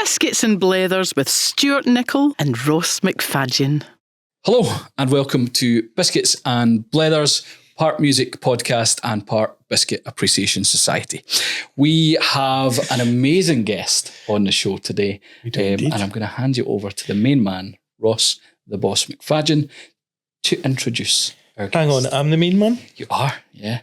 Biscuits and Blethers with Stuart Nichol and Ross McFadden. Hello and welcome to Biscuits and Blethers, part music podcast and part Biscuit Appreciation Society. We have an amazing guest on the show today, and I'm going to hand you over to the main man, Ross the Boss McFadden, to introduce our guest. Hang on, I'm the main man? You are, yeah.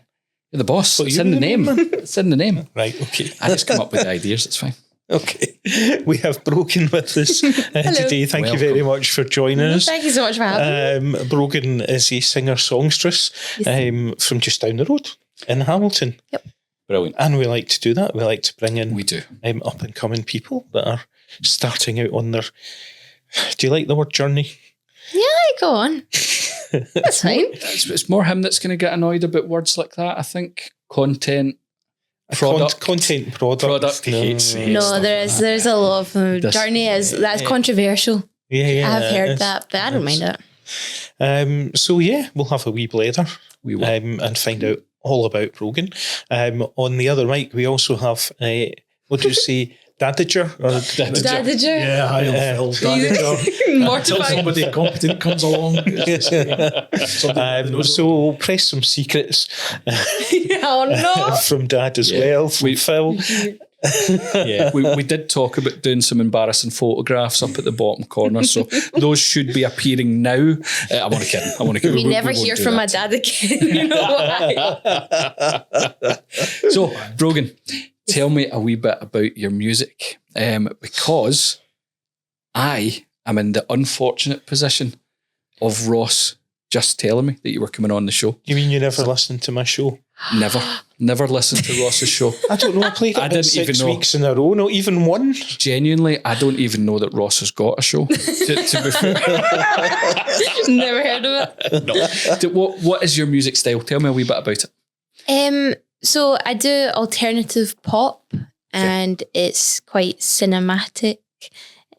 You're the boss. So it's in the name. It's in the name. Right, okay. I just come up with the ideas, it's fine. Okay. We have Broghan with us today. Thank you very much for joining us. Thank you so much for having me. Broghan is a singer-songstress from just down the road in Hamilton. Yep. Brilliant. And we like to do that. We like to bring in we do. Up-and-coming people that are starting out on their... Do you like the word journey? Yeah, go on. That's fine. It's more him that's going to get annoyed about words like that, I think. Content. Product. Content, product. Product hates No, there's a lot of them. Journey that's controversial. Yeah. I've heard that, but I don't mind it. So we'll have a wee blather. We will. And find out all about Broghan. On the other mic, we also have, what do you say, Dadager? Dadager? Yeah, hi, Phil. Dadager. Until somebody competent comes along. So press some secrets. Oh no! From Dad as well, from Phil. Yeah, we did talk about doing some embarrassing photographs up at the bottom corner, so those should be appearing now. I'm only kidding. We never hear from my dad again. You know why? So, Broghan, tell me a wee bit about your music, because I am in the unfortunate position of Ross just telling me that you were coming on the show. You mean you never listened to my show? Never listened to Ross's show. I don't know. I played it about 6 weeks in a row, not even one. Genuinely, I don't even know that Ross has got a show. To be fair, never heard of it. No. What is your music style? Tell me a wee bit about it. So I do alternative pop, and it's quite cinematic.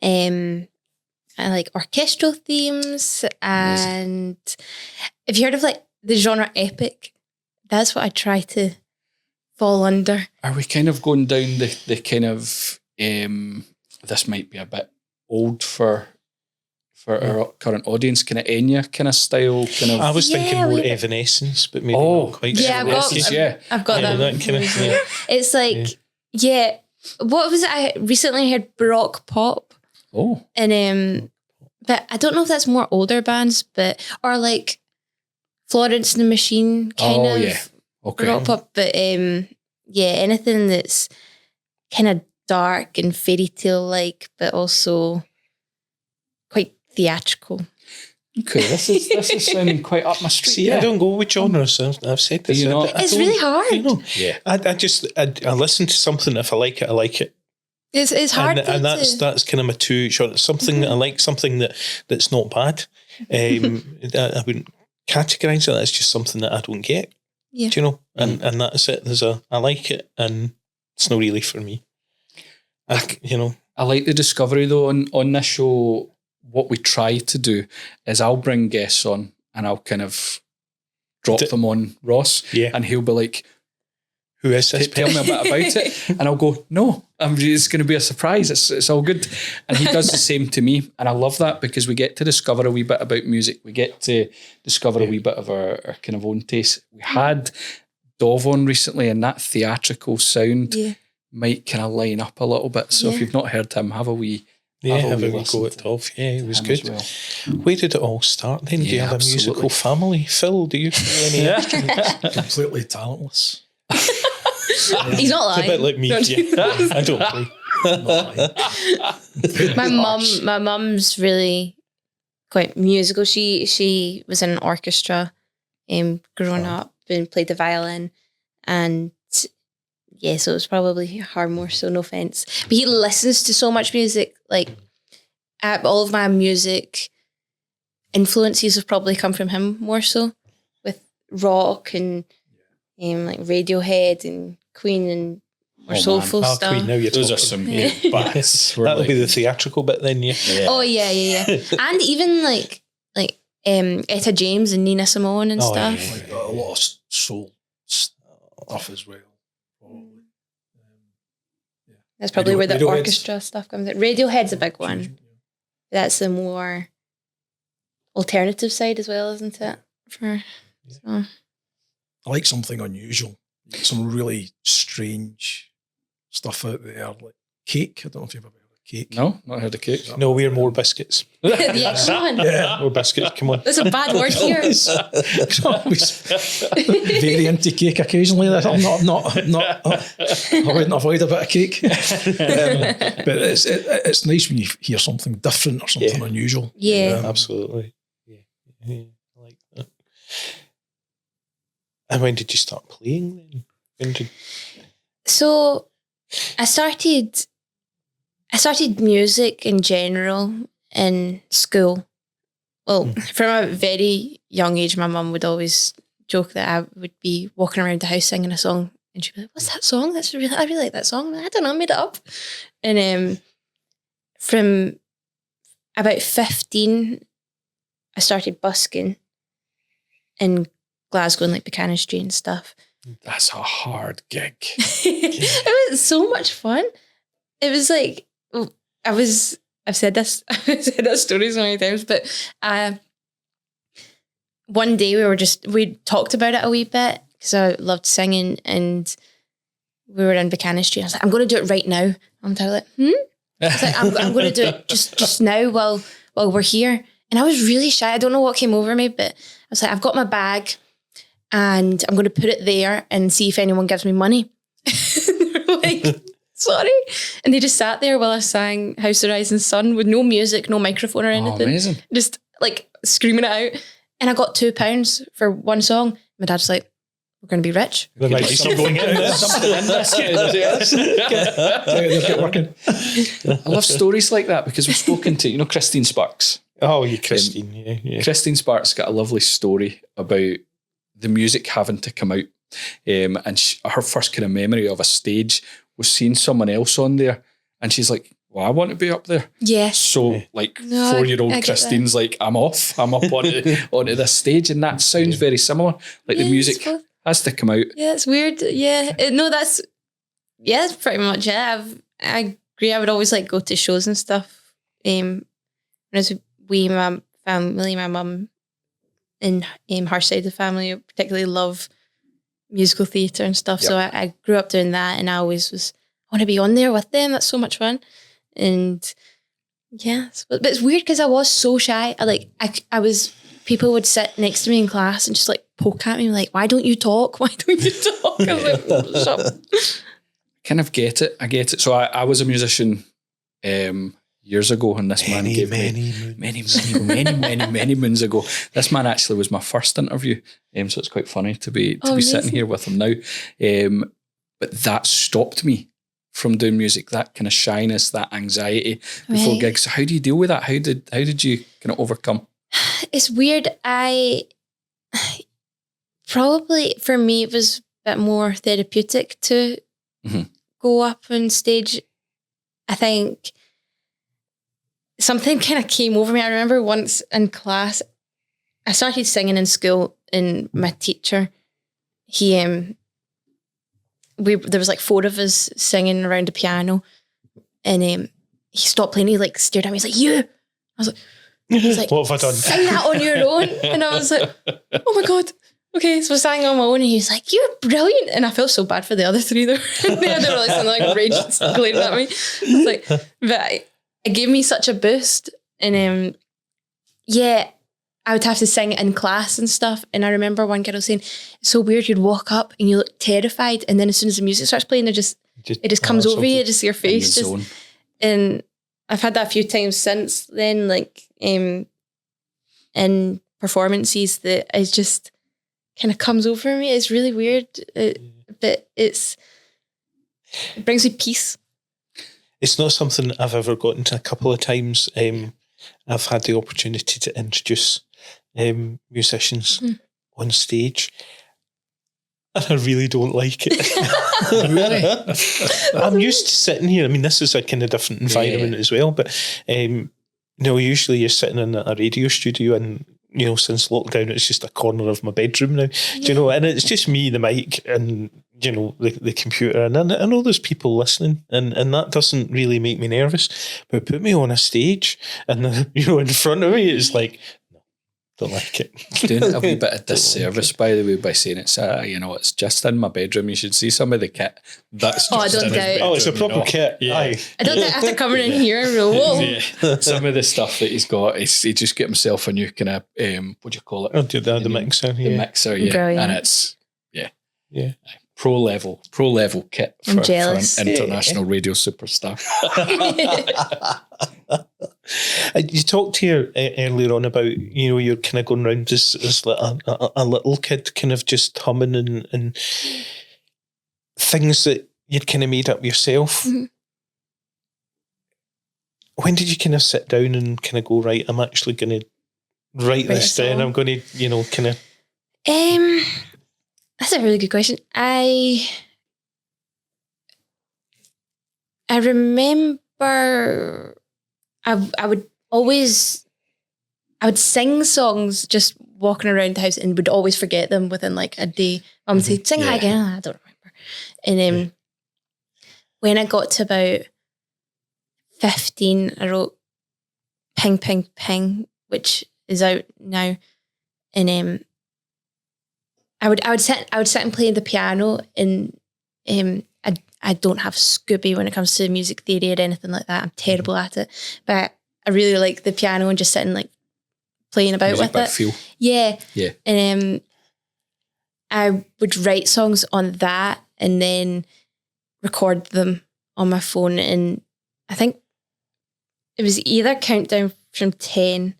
I like orchestral themes, and have you heard of like the genre epic? That's what I try to fall under. Are we kind of going down the kind of this might be a bit old for our current audience, kind of Enya kind of style, kind of. I was thinking more Evanescence, but maybe not quite. Yeah, I've got that kind of. It's like what was it? I recently heard Baroque pop. Oh, and but I don't know if that's more older bands, or like Florence and the Machine kind of Baroque pop. But anything that's kind of dark and fairy tale like, but also quite theatrical. Okay, this is sounding quite up my street. See, I don't go with genres. I've said this. It's really hard. You know, I listen to something. If I like it, I like it. It's hard, and that's kind of my two short. Something that I like, something that's not bad. I wouldn't categorise it. That's just something that I don't get. Yeah. Do you know? And that's it. I like it, and it's not really for me. I like the discovery though on this show. What we try to do is I'll bring guests on and I'll kind of drop them on Ross, and he'll be like, "Who is this? Tell me a bit about it." And I'll go, "No, it's going to be a surprise. It's all good." And he does the same to me, and I love that because we get to discover a wee bit about music. We get to discover a wee bit of our kind of own taste. We had Dov on recently, and that theatrical sound might kind of line up a little bit. So if you've not heard him, have a wee. Have a wee go at Dov. Yeah, it was good. Well. Where did it all start then? Do you have a musical family? Phil, do you play any Completely talentless. He's not lying. It's a bit like me. I don't play. My mum's really quite musical. She was in an orchestra growing up and played the violin, and so it was probably her more so, no offense. But he listens to so much music, like all of my music influences have probably come from him more so, with rock and like Radiohead and Queen and more soulful stuff. Queen, now you're Those are some bats. That'll be the theatrical bit then, Oh yeah. And even like Etta James and Nina Simone and stuff. Yeah. A lot of soul stuff as well. That's probably where the Radiohead. orchestra stuff comes in. Radiohead's a big one. That's the more alternative side as well, isn't it? So. I like something unusual. Some really strange stuff out there, like Cake. I don't know if you've ever heard of Cake. No, not heard of Cake. No, we're more biscuits. Yeah, come on. Yeah. More biscuits, come on. There's a bad word here. Very into cake occasionally. I'm not. I wouldn't avoid a bit of cake. But it's nice when you hear something different or something unusual. Yeah. Absolutely. Yeah. I like that. And when did you start playing then? So I started music in general in school. Well, from a very young age, my mum would always joke that I would be walking around the house singing a song, and she'd be like, "What's that song? I really like that song." I don't know, I made it up. And from about 15, I started busking in Glasgow and like Buchanan Street and stuff. That's a hard gig. It was so much fun. It was like I've said this story so many times, but one day we talked about it a wee bit because I loved singing, and we were in Buchanan Street. I was like, I'm going to do it right now. I'm like, I was like, I'm going to do it just now while we're here. And I was really shy. I don't know what came over me, but I was like, I've got my bag and I'm going to put it there and see if anyone gives me money. Like, sorry. And they just sat there while I sang House of Rising Sun with no music, no microphone or anything. Oh, amazing. Just like screaming it out. And I got £2 for one song. My dad's like, we're going to be rich. There might be something in this. Get working. I love stories like that because we've spoken to, Christine Sparks. Oh, you Christine, yeah. Christine Sparks got a lovely story about the music having to come out. And her first kind of memory of a stage was seeing someone else on there. And she's like, well, I want to be up there. Yeah. So, like, No, 4-year-old I get Christine's like, I'm off. I'm up onto this stage. And that sounds very similar. Like, the music has to come out. Yeah, it's weird. Yeah. That's pretty much it. I agree. I would always like go to shows and stuff. When I was my family, my mum and her side of the family particularly love musical theatre and stuff. Yep. So I grew up doing that, and I always I want to be on there with them. That's so much fun. And yeah, but it's weird because I was so shy. People would sit next to me in class and just like poke at me like, why don't you talk? Why don't you talk? I was like, shut up. Kind of get it. I get it. So I was a musician years ago, and this man gave me many moons ago. This man actually was my first interview, so it's quite funny to be sitting here with him now. But that stopped me from doing music. That kind of shyness, that anxiety before gigs. So how do you deal with that? How did you kind of overcome? It's weird. Probably for me it was a bit more therapeutic to go up on stage. I think something kind of came over me. I remember once in class, I started singing in school, and my teacher, there was like 4 of us singing around a piano, and he stopped playing. He like stared at me. He's like, "You." I was like, what have I done? Sing that on your own. And I was like, oh my God. Okay, so I sang on my own, and he was like, "You're brilliant." And I felt so bad for the other 3 there. They had really something like rage glaring at me. It's like, but it gave me such a boost. And I would have to sing it in class and stuff. And I remember one girl saying, it's so weird, you'd walk up and you look terrified, and then as soon as the music starts playing, it just comes over you, just your face. And I've had that a few times since then, like in performances, that it just kind of comes over me. It's really weird, but it brings me peace. It's not something I've ever gotten to. A couple of times I've had the opportunity to introduce musicians on stage, and I really don't like it. Really? I'm used to sitting here. I mean, this is a kind of different environment as well, but usually you're sitting in a radio studio, and since lockdown it's just a corner of my bedroom now. Do you know? And it's just me, the mic, and you know, the computer, and I know there's people listening, and that doesn't really make me nervous, but put me on a stage and, you know, in front of me, it's like, no, don't like it. Doing it a wee bit of disservice, by the way, by saying it's, you know, it's just in my bedroom. You should see some of the kit. That's just I don't in his doubt. bedroom, It's a proper you know? kit. Yeah. Aye. I don't think after coming in here, I'm like, whoa. Yeah. Some of the stuff that he's got, he just get himself a new kind of, what do you call it? I'll do the mixer. The Yeah. mixer, yeah. Brilliant. And it's, Yeah. pro level kit I'm for jealous. an international radio superstar. You talked here earlier on about, you know, you're kind of going around as like a little kid, kind of just humming and things that you'd kind of made up yourself. Mm-hmm. When did you kind of sit down and kind of go, right, I'm actually going to write this a down. song? I'm going to, you know, kind of. That's a really good question. I remember I would sing songs just walking around the house and would always forget them within like a day. Mum would say, sing that again. I don't remember. And when I got to about 15, I wrote Ping, Ping, Ping, which is out now. And I would sit and play the piano, and I don't have Scooby when it comes to music theory or anything like that. I'm terrible at it, but I really like the piano and just sitting like playing about Music with by it. feel. Yeah. Yeah. And I would write songs on that and then record them on my phone. And I think it was either Countdown from 10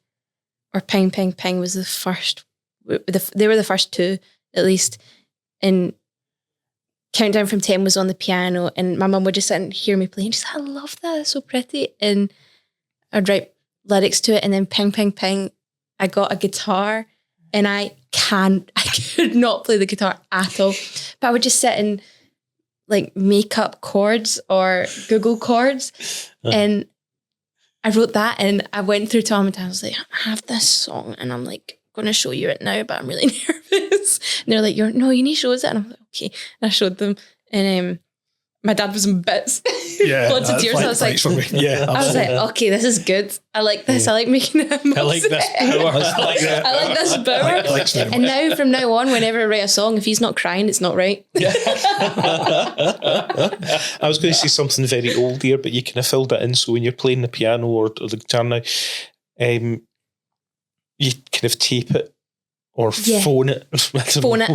or Ping Ping Ping was the first. They were the first two, at least. And Countdown from 10 was on the piano, and my mum would just sit and hear me play, and she's like, I love that, it's so pretty. And I'd write lyrics to it, and then Ping Ping Ping, I got a guitar, and I could not play the guitar at all. But I would just sit and like make up chords or Google chords. And I wrote that, and I went through Tom and I was like, I have this song, and I'm like, going to show you it now, but I'm really nervous. And they're like, you need to show us it. And I'm like, okay. And I showed them, and my dad was in bits. Yeah, Lots of tears. I was like, yeah, I was like, okay, this is good. I like this. I like making it. I like this power. I like this power. And now, from now on, whenever I write a song, if he's not crying, it's not right. I was going to say something very old here, but you kind of filled it in. So when you're playing the piano or the guitar now, you kind of tape it or phone it. Phone it.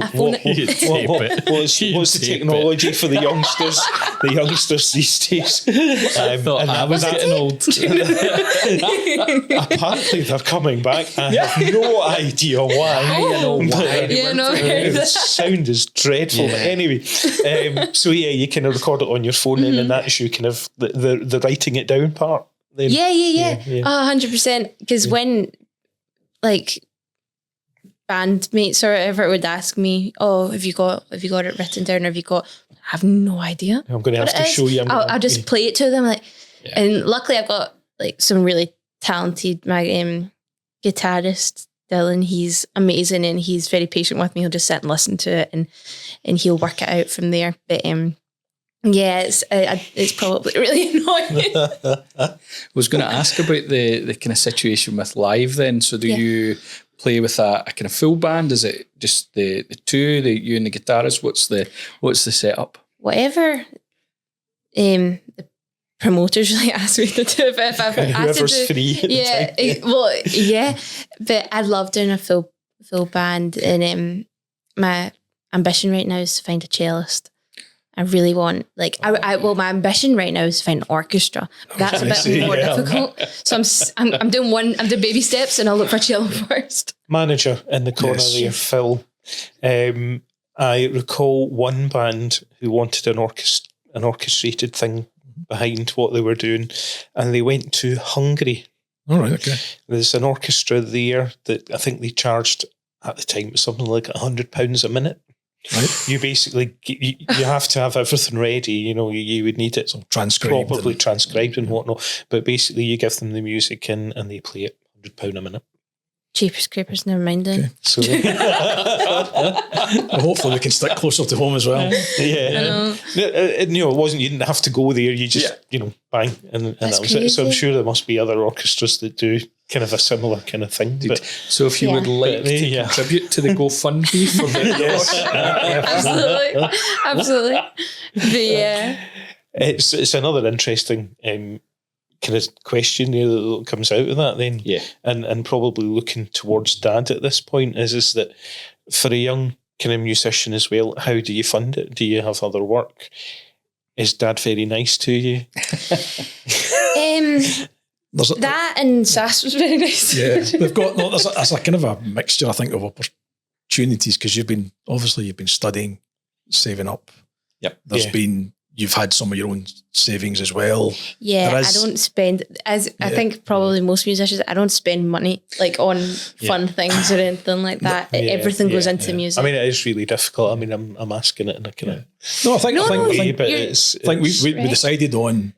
What's the technology for the youngsters? The youngsters these days. I thought I was getting old. Apparently they're coming back. I have no idea why. I know why. The sound is dreadful. But anyway, so yeah, you kind of record it on your phone, and then that's you kind of the writing it down part. Then. Yeah. 100%. Because when like bandmates or whatever would ask me, oh, have you got it written down, or have you got, I have no idea. I'm going to have to show you. I'll just play it to them, like, and luckily I've got like some really talented, my guitarist Dylan, he's amazing, and he's very patient with me. He'll just sit and listen to it, and he'll work it out from there. But yeah, it's probably really annoying. I was going to ask about the kind of situation with live then. So do you play with a kind of full band? Is it just the two, you and the guitarist? What's the setup? Whatever the promoters really ask me to do. If I've asked whoever's free at the time. But I love doing a full band, and my ambition right now is to find a cellist. I really want, like, my ambition right now is to find an orchestra. That's a bit more difficult. So I'm doing baby steps, and I'll look for cello first. Manager in the corner there, Phil. I recall one band who wanted an orchestrated thing behind what they were doing, and they went to Hungary. All right, okay. There's an orchestra there that I think they charged at the time something like £100 a minute. Right. You basically you have to have everything ready. You know, you would need it transcribed, properly transcribed and whatnot. But basically, you give them the music and they play it £100 a minute. Jeepers Creepers, never mind then. So Well, hopefully we can stick closer to home as well. yeah, it wasn't. You didn't have to go there. You just bang, and that was it. So I'm crazy. sure there must be other orchestras that do kind of a similar kind of thing. But So if you would like to contribute to the GoFundMe for the Absolutely. But yeah. it's another interesting kind of question there that comes out of that then. Yeah. And probably looking towards Dad at this point is that for a young kind of musician as well, how do you fund it? Do you have other work? Is Dad very nice to you? That and SAS was very nice. Yeah, we've got there's a kind of a mixture, I think, of opportunities because you've been studying, saving up. Yep. You've had some of your own savings as well. Yeah, I don't spend, I think probably most musicians, I don't spend money like on fun things or anything like that. Everything goes into music. I mean, it is really difficult. I mean, I'm asking it in a kind of... No, I think we right. decided on,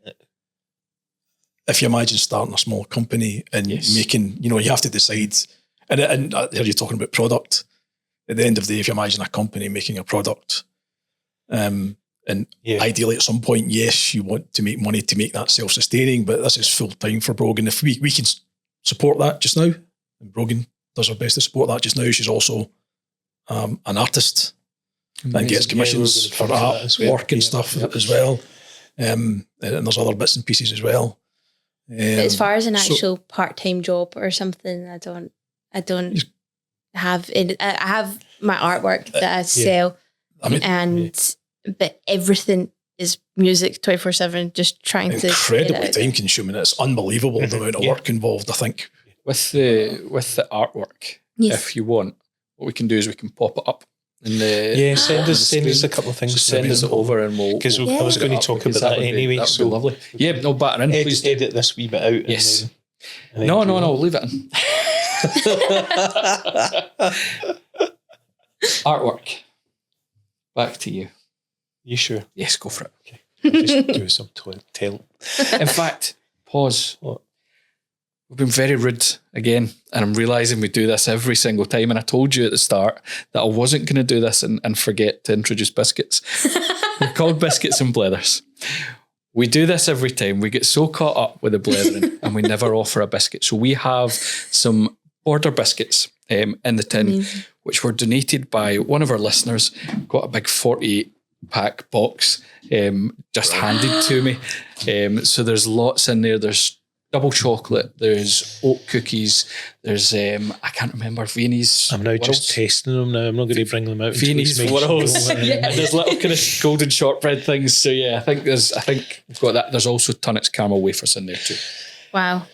if you imagine starting a small company and making, you have to decide, and I hear you talking about product. At the end of the day, if you imagine a company making a product, and ideally at some point, yes, you want to make money to make that self-sustaining, but this is full time for Broghan. If we can support that just now, and Broghan does her best to support that just now, she's also an artist and gets commissions for art work and stuff as well. And there's other bits and pieces as well. But as far as an actual part-time job or something, I don't have it. I have my artwork that I sell, but everything is music 24/7. Just trying to incredibly time consuming. It's unbelievable the amount of work involved. I think with the artwork. If you want, what we can do is we can pop it up in the send us a couple of things. Just send us it over and we'll because I was going to talk about that anyway. That'd be lovely. Yeah, no batter in. Please edit this wee bit out. Yes. No, leave it in. Artwork. Back to you. You sure? Yes, go for it. Okay. I'll just do some talent. In fact, pause. What? We've been very rude again, and I'm realising we do this every single time. And I told you at the start that I wasn't going to do this and forget to introduce Biscuits. We're called Biscuits and Blethers. We do this every time. We get so caught up with the blethering and we never offer a biscuit. So we have some border biscuits in the tin, which were donated by one of our listeners. Got a big 48-pack box just handed to me. So there's lots in there. There's double chocolate, there's oat cookies, there's I can't remember, Viennese. I'm now just tasting them now. I'm not going to bring them out. Viennese swirls. And there's little kind of golden shortbread things. So yeah, I think we've got that. There's also Tunnets caramel wafers in there too. Wow.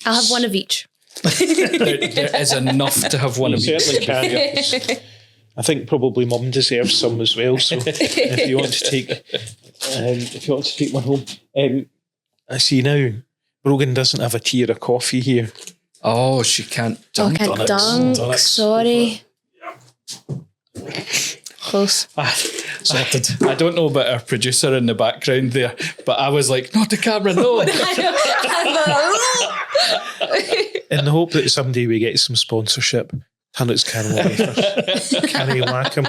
I'll have one of each. there is enough to have one of each. Certainly can. I think probably Mum deserves some as well. So if you want to take one home, I see now. Broghan doesn't have a tea or a coffee here. Oh, she can't dunk. Sorry. Close. Sorted. I don't know about our producer in the background there, but I was like, not the camera, no. In the hope that someday we get some sponsorship, Tunnets caramel wafers. Can I whack 'em?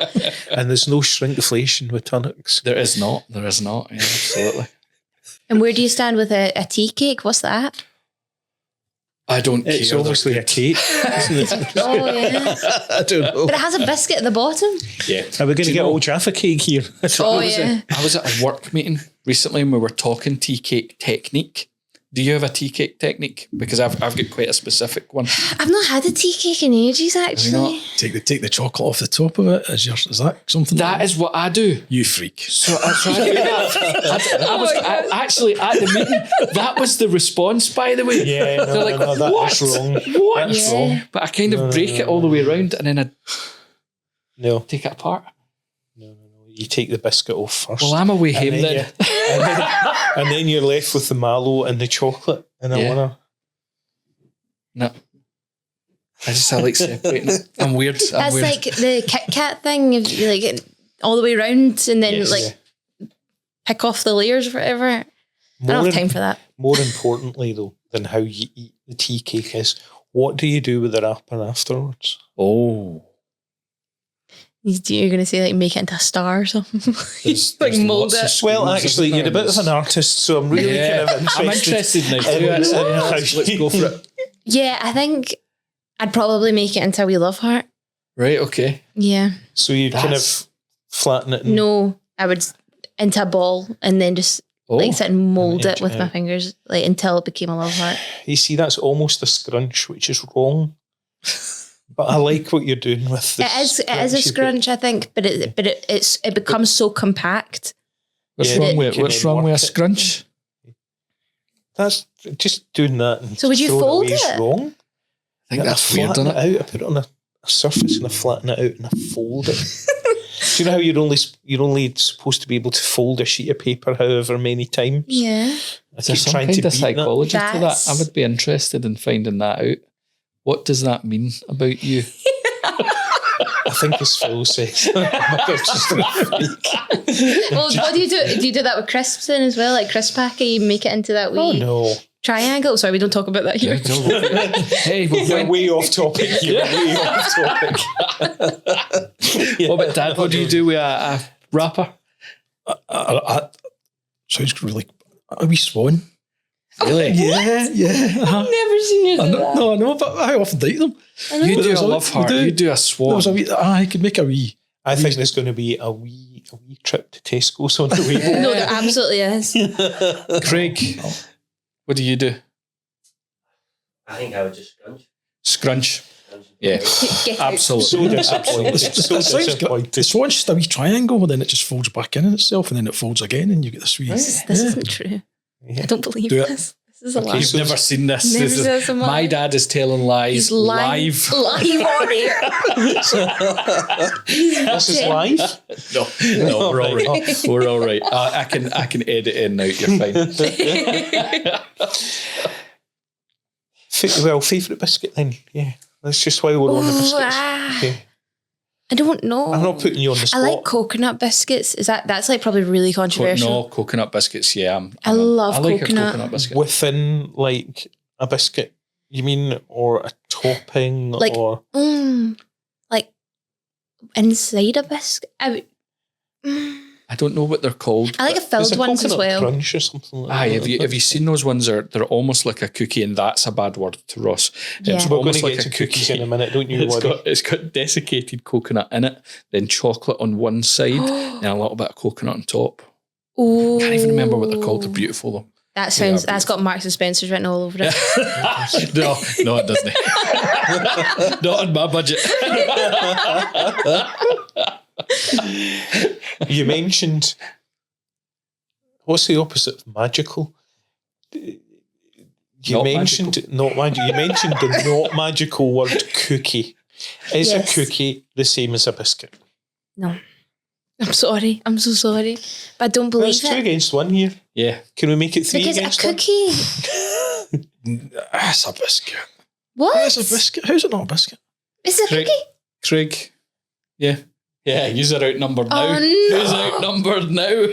And there's no shrinkflation with Tunnets. There is not. Yeah, absolutely. And where do you stand with a tea cake? What's that? I don't care. It's obviously a cake, isn't it? Oh, yeah. I don't know. But it has a biscuit at the bottom. Yeah. Are we going to get Old Jaffa cake here? I was at a work meeting recently and we were talking tea cake technique. Do you have a tea cake technique? Because I've got quite a specific one. I've not had a tea cake in ages, actually. Take the chocolate off the top of it. Is that something? That is what I do. You freak. So I do that. I was actually at the meeting. That was the response, by the way. Yeah, they're like, that what? is wrong. What? That's wrong. But I kind of break it all the way around and then I take it apart. No. You take the biscuit off first. Well, I'm away home then. And then you're left with the mallow and the chocolate in a winner. No. I like separating it. I'm weird. That's like the Kit Kat thing. If you like it all the way around and then pick off the layers or whatever. I don't have time for that. more importantly though than how you eat the tea cake is, what do you do with the wrapper afterwards? Oh. You're going to say like make it into a star or something? There's mold lots of it. schools, Well, actually, isn't you're a there? bit of an artist, so I'm really kind of interested. I'm interested now too. Let's go for it. Yeah, I think I'd probably make it into a wee love heart. Right, okay. Yeah. So you kind of flatten it. And No, I would into a ball and then just like sit and mould it with my out. fingers like until it became a love heart. You see, that's almost a scrunch, which is wrong. But I like what you're doing with this. It is a scrunch, I think, but it becomes so compact. What's Yeah, wrong with can what's wrong with a work it. scrunch? That's just doing that. And So would you throwing fold away is it? wrong. I think that's weird, flatten isn't it? out. I put it on a surface and I flatten it out and I fold it. Do you know how you're only supposed to be able to fold a sheet of paper however many times? Yeah. I Is there keep some trying kind to of beat psychology to that? That's- I would be interested in finding that out. What does that mean about you? I think as Phil says, I'm just a freak. Well, what do you do? Do you do that with crisps then as well? Like crisp packet, you make it into that wee Oh no. triangle? Sorry, we don't talk about that here. Hey, we'll You're find, way off topic. You're way off topic. Yeah. what about Dad? What do you do with a wrapper? Sounds really a wee swan. Really? Yeah. Never seen you do that. No, but I often date them. You do There's a a- love heart. we do. You do a There swan. was a wee. I could make a wee. I think there's going to be a wee trip to Tesco's on the way home. No, there absolutely is. Craig, what do you do? I think I would just scrunch. Scrunch. Yeah, Get out. So absolutely. disappointed. So It sounds good. disappointed. The swan's just a wee triangle, and then it just folds back in itself, and then it folds again, and you get this wee. This isn't true. Yeah. I don't believe Do it. this. This is a lie. You've never seen this. Never This is- seen this in my my life. dad is telling lies He's live. live on air. This is live. No, we're all right. We're all right. I can edit in and out. You're fine. Favourite biscuit then? Yeah. That's just why we're on the biscuits. Okay. I don't know. I'm not putting you on the I spot. like coconut biscuits. That's like probably really controversial. No, coconut biscuits. Yeah, I love I like coconut. a coconut biscuit. Within like a biscuit, you mean, or a topping, Like- or Like inside a biscuit. I don't know what they're called. I like a there's filled ones as coconut well. crunch or something like Aye, that. have you seen those ones? They're almost like a cookie, and that's a bad word to Ross. Yeah. It's We're going almost to like get a to cookies cookie. in a minute, don't you worry. It's got desiccated coconut in it, then chocolate on one side, and a little bit of coconut on top. Oh, Can't even remember what they're called. They're beautiful though. That sounds. They are That's got Marks and Spencer's written all over it. No, it doesn't. Not on my budget. You mentioned, what's the opposite of magical? You mentioned not magical. You mentioned the not magical word cookie. Is Yes. a cookie the same as a biscuit? No, I'm sorry. I'm so sorry, but I don't believe That's 2 it against 1 here. Yeah. Can we make it 3 because a against 1? cookie. It's a biscuit. What? It's a biscuit. How's it not a biscuit? It's a Craig. cookie. Craig. Yeah. Yeah, yous are outnumbered now. Oh, no. Who's outnumbered now?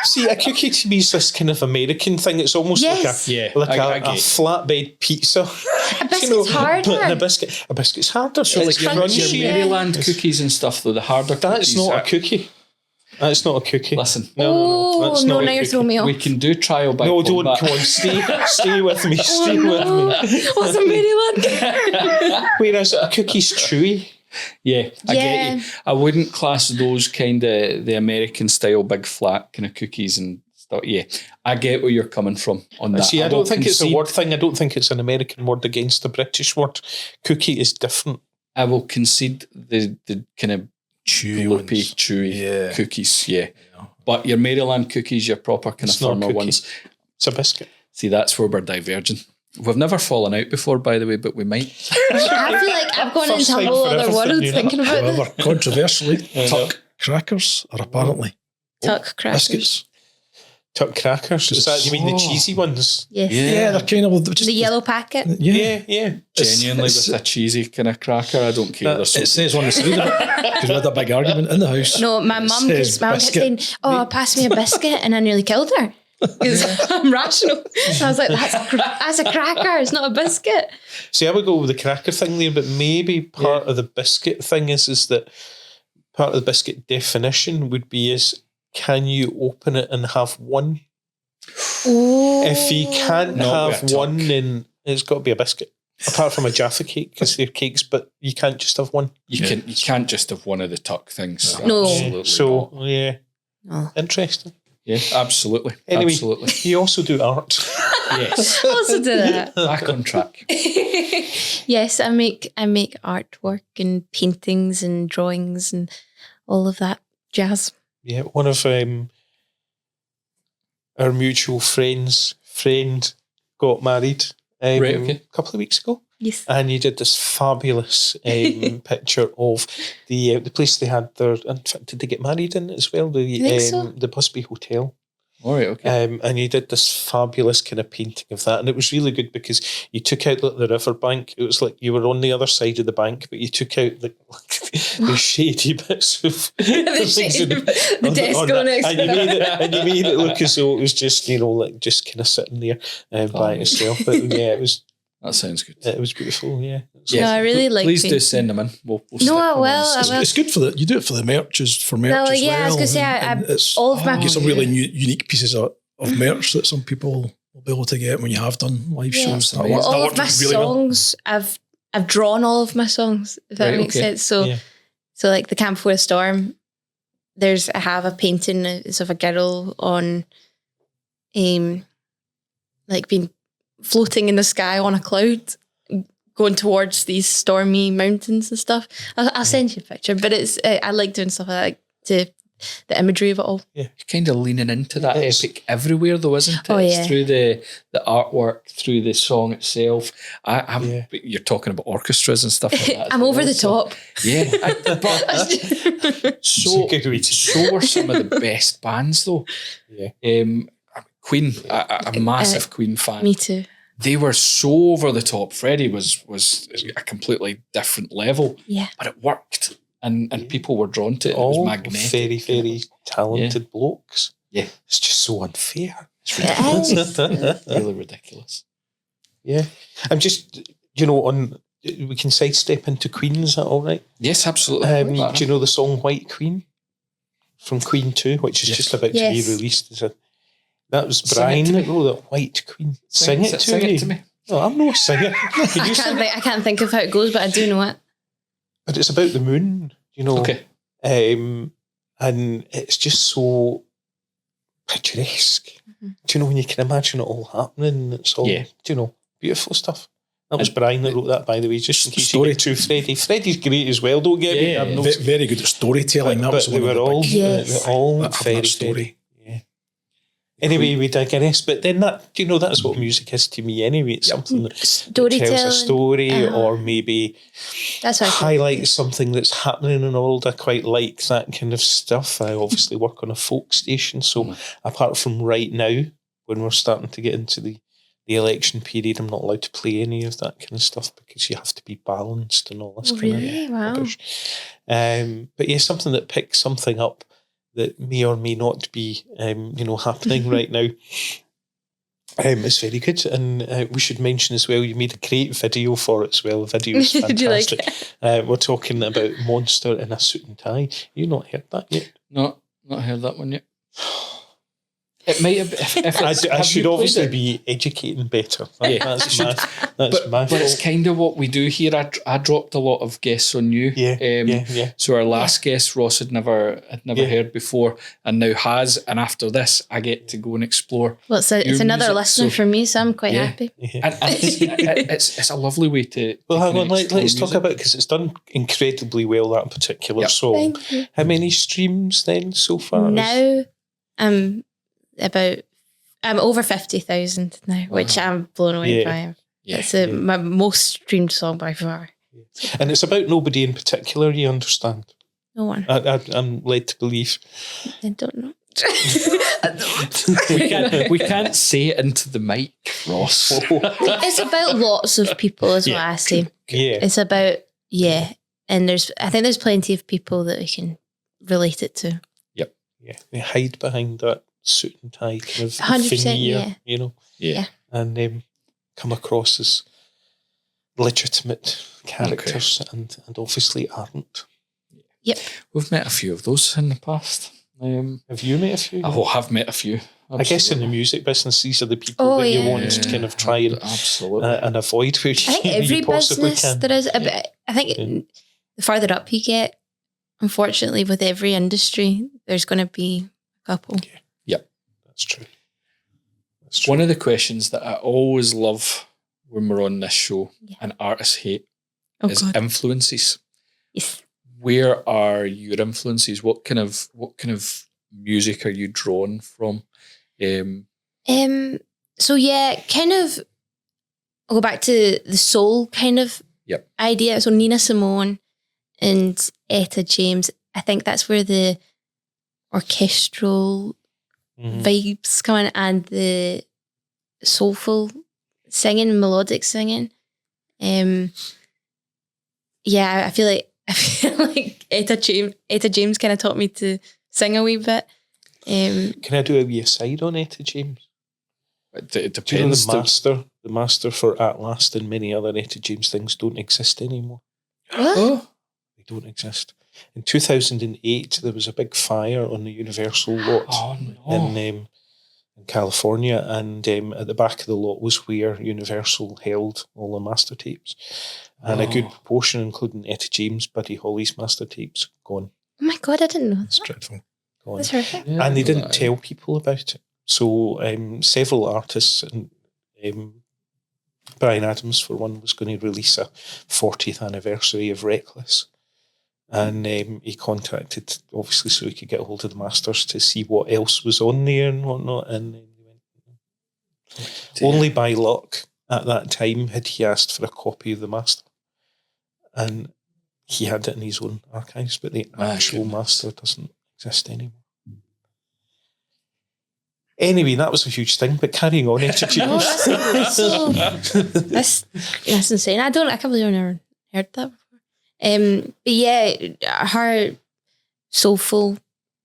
See, a cookie to me is this kind of American thing. It's almost Yes. Yeah, like I a get it. flatbed pizza. A biscuit's harder. But a biscuit's harder. So It's like your crunchy. Maryland cookies and stuff though, the harder That's cookies. not a cookie. That's not a cookie. Listen, No. That's no, not a now you're cookie. throwing me off. we can do trial by No, don't. combat. Come on, stay with me. Stay with me. What's a Maryland? Whereas a cookie's chewy. Yeah, I Yeah. get you. I wouldn't class those kind of the American style big flat kind of cookies and stuff. Yeah, I get where you're coming from on that. See, I will don't think it's a concede- word thing. I don't think it's an American word against a British word. Cookie is different. I will concede the kind of Chewy gloopy, ones. chewy Yeah. cookies. Yeah. But your Maryland cookies, your proper kind It's of not a firmer cookie. ones. It's a biscuit. See, that's where we're diverging. We've never fallen out before, by the way, but we might. I feel like I've gone First into a time whole for other everything, world you know. thinking about this. However, controversially, know. tuck crackers are apparently Tuck crackers. biscuits. Tuck crackers. Is that, you mean the Oh. cheesy ones? Yes. Yeah, they're kind of just The yellow packet. Yeah, Yeah. Genuinely it's- with a cheesy kind of cracker. I don't care. They're so it says on the side of it because we had a big argument in the house. No, my mum says kept saying, "Oh, pass me a biscuit," and I nearly killed her. Because I'm rational. And I was like, that's a cracker. It's not a biscuit. See, I would go with the cracker thing there, but maybe part of the biscuit thing is that part of the biscuit definition would be can you open it and have one? Ooh. If you can't Not have with a one, tuck. then it's got to be a biscuit. Apart from a Jaffa cake, because they're cakes, but you can't just have one. You can't just have one of the tuck things. No. Absolutely So, not. yeah. No. Interesting. Yeah, absolutely. Anyway, Absolutely. you also do art. Yes. I also do that. Back on track. Yes, I make artwork and paintings and drawings and all of that jazz. Yeah, one of our mutual friend got married Right, okay. a couple of weeks ago. Yes. And you did this fabulous picture of the place they had their. In fact, did they get married in as well? I think so. The Busby Hotel. All right, okay. And you did this fabulous kind of painting of that, and it was really good because you took out the river bank. It was like you were on the other side of the bank, but you took out the shady bits of the desk on next and you made it look as though it was just just kind of sitting there by itself. But yeah, it was. That sounds good. It was beautiful. Yeah. No, I really like Please do painting. send them in. We'll No, stick I them will, on. I will. It's good for you do it for the merch as well. Yeah, I was going to say, and it's all of my... you get some really unique pieces of merch that some people will be able to get when you have done live Yeah. shows. That Well, worked- all that of my worked really well. songs, I've drawn all of my songs, if that Right, makes okay. sense. So, Yeah. so like the Camp Before a Storm, I have a painting it's of a girl on, like being floating in the sky on a cloud, going towards these stormy mountains and stuff. I'll send you a picture, but it's I like doing stuff like that, the imagery of it all. You're kind of leaning into that It's- epic everywhere, though, isn't it? Oh, It's yeah. through the artwork, through the song itself. Yeah. You're talking about orchestras and stuff like that. as I'm over well, the so- top. Yeah, but so Good way to- so were some of the best bands, though. Yeah. Queen, a massive Queen fan. Me too. They were so over the top. Freddie was a completely different level, Yeah. but it worked, and people were drawn to it. It All was magnetic. very, very talented blokes. Yeah. It's just so unfair. It's It ridiculous. is. Really ridiculous. Yeah. I'm just, we can sidestep into Queen, is that all right? Yes, absolutely. Do you know the song White Queen from Queen 2, which is just about to Yes. be released? That was Sing it Brian to me. that wrote that White Queen. Sing it to me. No, I'm not a singer. Can you sing? I can't think of how it goes, but I do know it. But it's about the moon, Okay. and it's just so picturesque. Mm-hmm. Do you know when you can imagine it all happening? It's all, Yeah. beautiful stuff. That was Brian that wrote that, by the way, just in case Story- you get too Freddie. Freddie's great as well, don't get me. Yeah, I'm yeah. not- Very good at storytelling. That was but they one of were the all, big- Yes. they're all That- very, that story. very, yeah. Anyway, we digress, but then that's what music is to me anyway. It's something that Storytelling. tells a story Uh-huh. or maybe That's what I think. highlights something that's happening in the world. I quite like that kind of stuff. I obviously work on a folk station, so apart from right now, when we're starting to get into the election period, I'm not allowed to play any of that kind of stuff because you have to be balanced and all this Oh, kind really? of Wow. rubbish. But yeah, something that picks something up that may or may not be, happening right now. It's very good, and we should mention as well, you made a great video for it as well. The video is Did you like fantastic. We're talking about Monster in a suit and tie. You not heard that yet? No, not heard that one yet. It might have. If it's, I have should you played obviously it? be educating better. Yeah, That's you my, should. that's But, my but it's fault. kind of what we do here. I dropped a lot of guests on you. Yeah, yeah. So our last guest, Ross, had never Yeah. heard before, and now has. And after this, I get to go and explore. Well, it's Your another music, listener so- for me, so I'm quite Yeah. happy. Yeah. And it's a lovely way to. Well, hang on, explore let's talk music. about, because it's done incredibly well, that particular Yep. song. Thank you. How many streams then so far? Now I'm over 50,000 now, which I'm blown away Yeah. by. Yeah. It's my most streamed song by far. And it's about nobody in particular, you understand? No one. I'm led to believe. I don't know. We can't say it into the mic, Ross. It's about lots of people, is what I say. Yeah. It's about, and I think there's plenty of people that we can relate it to. Yeah. They hide behind that suit and tie kind of 100%, veneer, yeah. you know, Yeah. and come across as legitimate characters and obviously aren't. Yep. We've met a few of those in the past. Have you met a few? I have met a few. I guess in the music business, these are the people Oh, that you yeah. want to kind of try and absolutely and avoid where I think every you possibly business can. there is. I think the farther up you get, unfortunately, with every industry, there's going to be a couple. Yep, that's true. One of the questions that I always love when we're on this show and artists hate is influences. Yes. Where are your influences? What kind of music are you drawn from? So yeah, kind of. I'll go back to the soul kind of idea. So Nina Simone and Etta James. I think that's where the orchestral vibes come in and the soulful singing, melodic singing. Yeah, I feel like Etta James kind of taught me to sing a wee bit. Can I do a wee aside on Etta James? It depends. Do you know the master for At Last and many other Etta James things don't exist anymore? What? Oh. They don't exist. In 2008, there was a big fire on the Universal lot in California, and at the back of the lot was where Universal held all the master tapes. And a good proportion, including Etta James, Buddy Holly's master tapes, gone. Oh my God, I didn't know that. It's dreadful. Gone. That's horrific. Yeah, And they didn't tell people about it. So several artists, and Bryan Adams, for one, was going to release a 40th anniversary of Reckless. And he contacted, obviously, so he could get a hold of the masters to see what else was on there and whatnot. And he went, only by luck at that time had he asked for a copy of the master. And he had it in his own archives, but the actual master doesn't exist anymore. Anyway, that was a huge thing, but carrying on, Etta James. That's insane. I can't believe I've never heard that before. But yeah, her soulful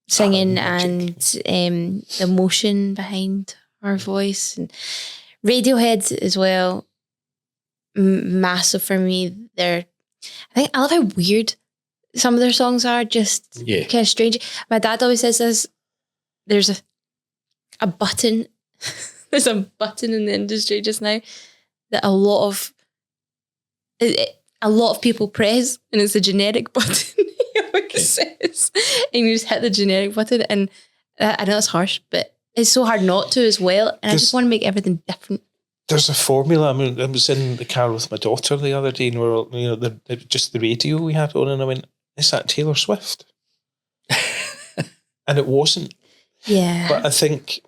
singing and the emotion behind her voice, and Radiohead as well, massive for me. I love how weird some of their songs are, just kind of strange. My dad always says this, there's a button, there's a button in the industry just now that a lot of people press, and it's a generic button. It says, and you just hit the generic button, and I know it's harsh, but it's so hard not to as well. And I just want to make everything different. There's a formula. I mean, I was in the car with my daughter the other day, and we were, just the radio we had on, and I went, "Is that Taylor Swift?" And it wasn't. Yeah. But I think,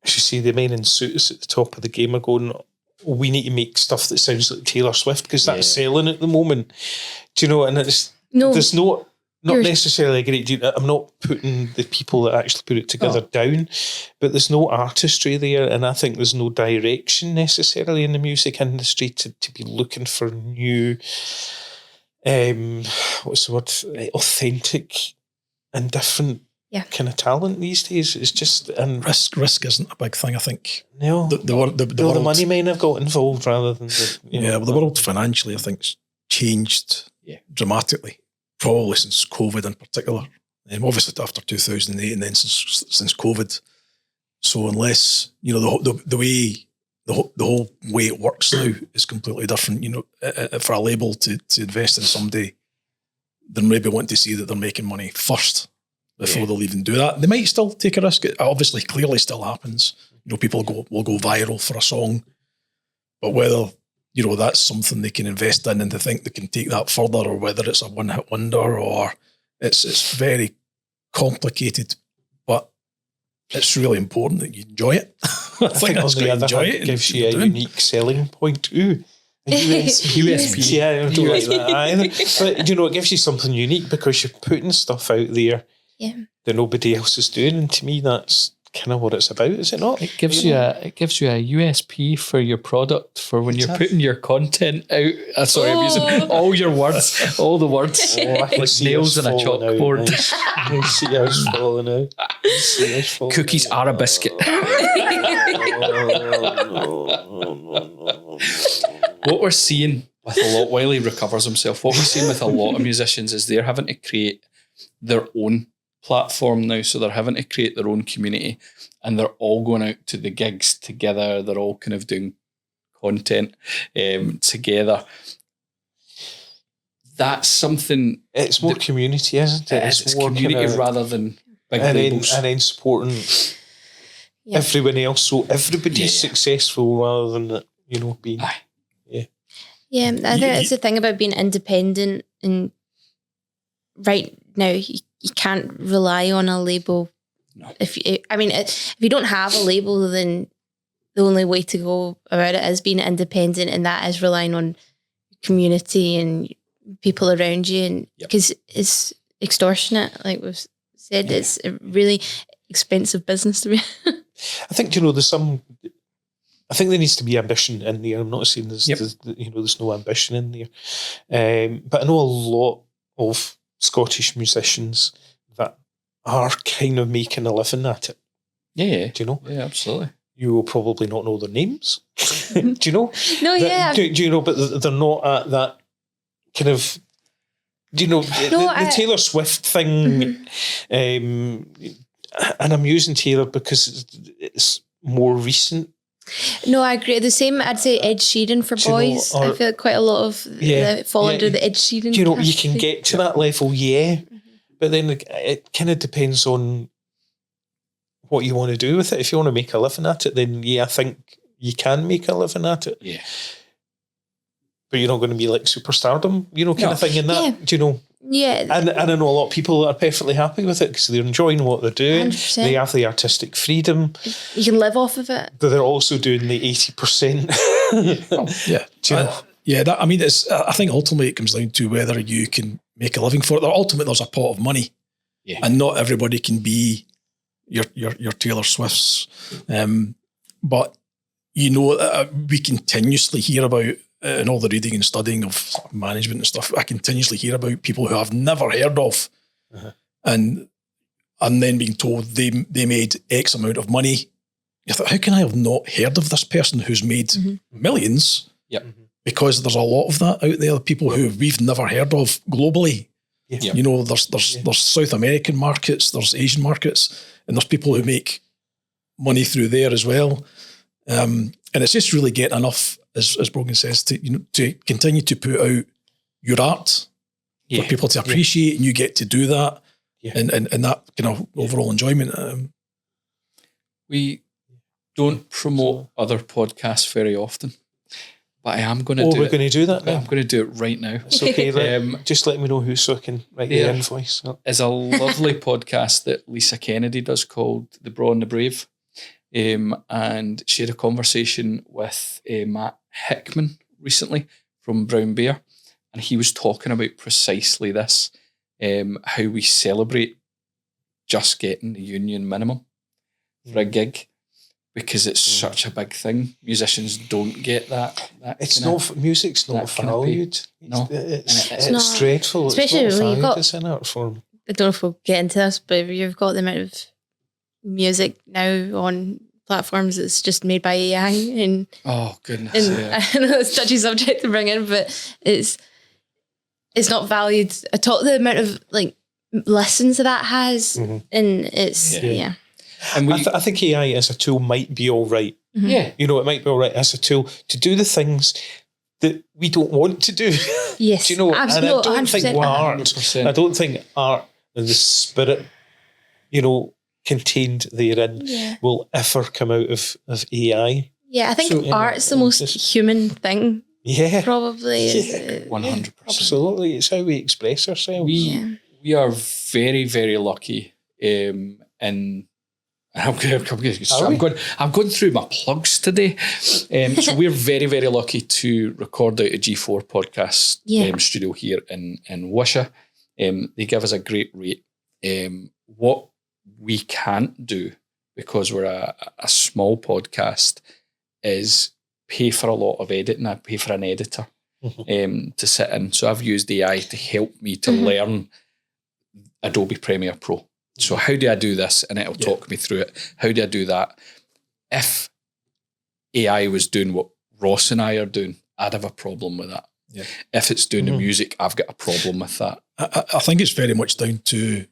as you see, the men in suits at the top of the game are going, we need to make stuff that sounds like Taylor Swift because that's selling at the moment. Do you know? And there's not necessarily a great deal. I'm not putting the people that actually put it together down, but there's no artistry there, and I think there's no direction necessarily in the music industry to be looking for new, authentic and different kind of talent these days. It's just risk isn't a big thing. I think the money men have got involved rather than the world financially, I think, changed dramatically. Probably since COVID in particular, obviously after 2008, and then since COVID. So unless the whole way it works now is completely different. For a label to invest in somebody, they maybe want to see that they're making money first before they'll even do that. They might still take a risk. It obviously clearly still happens. People will go viral for a song, but whether that's something they can invest in and to think they can take that further, or whether it's a one-hit wonder, or it's very complicated, but it's really important that you enjoy it. I think that's great. Enjoy it. It gives you a unique selling point. Ooh. USP. Yeah, I don't like that either. But it gives you something unique because you're putting stuff out there that nobody else is doing, and to me that's kind of what it's about, is it not? It gives you a USP for your product for when you're putting your content out. I'm using all your words, all the words, like nails on a chalkboard. I see us falling out. Cookies are a biscuit. What we're seeing with a lot, while he recovers himself, what we're seeing with a lot of musicians is they're having to create their own platform now. So they're having to create their own community, and they're all going out to the gigs together. They're all kind of doing content together. That's something. It's more community, isn't it? It's more community kind of, rather than big labels. And then supporting everyone else, so everybody's successful rather than being. Yeah, I think it's the thing about being independent, and right now you can't rely on a label. No. If you don't have a label, then the only way to go about it is being independent, and that is relying on community and people around you, and because it's extortionate, like we've said, it's a really expensive business to be. I think there's some. I think there needs to be ambition in there. I'm not saying there's no ambition in there, but I know a lot of Scottish musicians that are kind of making a living at it. Yeah, do you know? Yeah, absolutely. You will probably not know their names. Do you know? No, yeah. Do you know? But they're not at that kind of. Do you know the Taylor Swift thing? And I'm using Taylor because it's more recent. No, I agree. The same, I'd say Ed Sheeran for boys. I feel like quite a lot of fall under the Ed Sheeran. Do you know, you can get to that level, but then it kind of depends on what you want to do with it. If you want to make a living at it, then I think you can make a living at it. Yeah. But you're not going to be like superstardom, kind of thing in that. Do you know? Yeah. And I know a lot of people that are perfectly happy with it because they're enjoying what they're doing. 100%. They have the artistic freedom. You can live off of it. But they're also doing the 80%. Do you know? I think ultimately it comes down to whether you can make a living for it. Ultimately, there's a pot of money. Yeah. And not everybody can be your Taylor Swifts. But, we continuously hear about, in all the reading and studying of management and stuff, I continuously hear about people who I've never heard of, and then being told they made X amount of money. You thought, how can I have not heard of this person who's made millions? Yep. Because there's a lot of that out there, people who we've never heard of globally. Yeah. There's South American markets, there's Asian markets, and there's people who make money through there as well. And it's just really getting enough, as Broghan says, to continue to put out your art for people to appreciate, and you get to do that, and that kind of overall enjoyment. We don't promote other podcasts very often, but I am going to do it. We're going to do that now. I'm going to do it right now. It's okay. Just let me know who so I can write the invoice. There's a lovely podcast that Lisa Kennedy does called The Braw and the Brave. And she had a conversation with Matt Hickman recently from Brown Bear, and he was talking about precisely this, how we celebrate just getting the union minimum for a gig, because it's such a big thing. Musicians don't get that. It's not music's not valued. No, it's dreadful. Especially it's not when you've got. It's an art form. I don't know if we'll get into this, but you've got the amount of music now on platforms that's just made by AI, and oh goodness, I know it's a touchy subject to bring in, but it's not valued at all. The amount of listens that has, and it's And I think AI as a tool might be all right. Yeah, it might be all right as a tool to do the things that we don't want to do. Yes, do you know? absolutely, and I don't think art. 100%. I don't think art and the spirit, contained therein will ever come out of AI. Yeah, I think art's the most human thing. Yeah. Probably. 100%. Absolutely. It's how we express ourselves. We are very, very lucky in I'm going through my plugs today. So we're very, very lucky to record out a G4 podcast studio here in Wishaw. They give us a great rate. What we can't do, because we're a small podcast, is pay for a lot of editing. I pay for an editor to sit in. So I've used AI to help me to learn Adobe Premiere Pro. So how do I do this? And it'll talk me through it. How do I do that? If AI was doing what Ross and I are doing, I'd have a problem with that. Yeah. If it's doing the music, I've got a problem with that. I think it's very much down to,